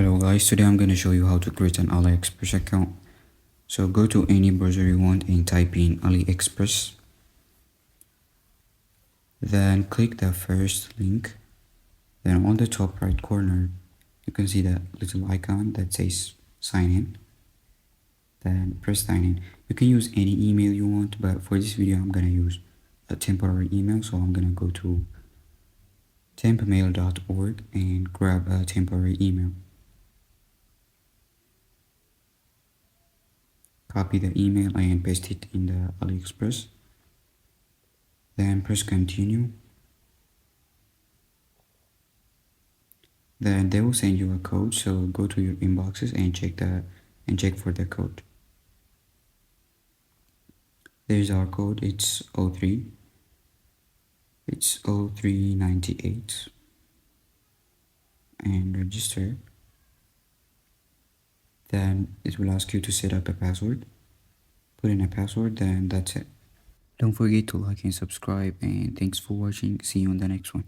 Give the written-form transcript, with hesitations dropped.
Hello guys, today I'm going to show you how to create an AliExpress account. So go to any browser you want and type in AliExpress. Then click the first link. Then on the top right corner, you can see that little icon that says sign in. Then press sign in. You can use any email you want, but for this video I'm going to use a temporary email. So I'm going to go to tempmail.org and grab a temporary email. Copy the email and paste it in the AliExpress. Then press continue. Then they will send you a code, so go to your inboxes and check for the code. There's our code. It's 0398 and register. Then it will ask you to set up a password. Put in a password, then that's it. Don't forget to like and subscribe, and thanks for watching. See you on the next one.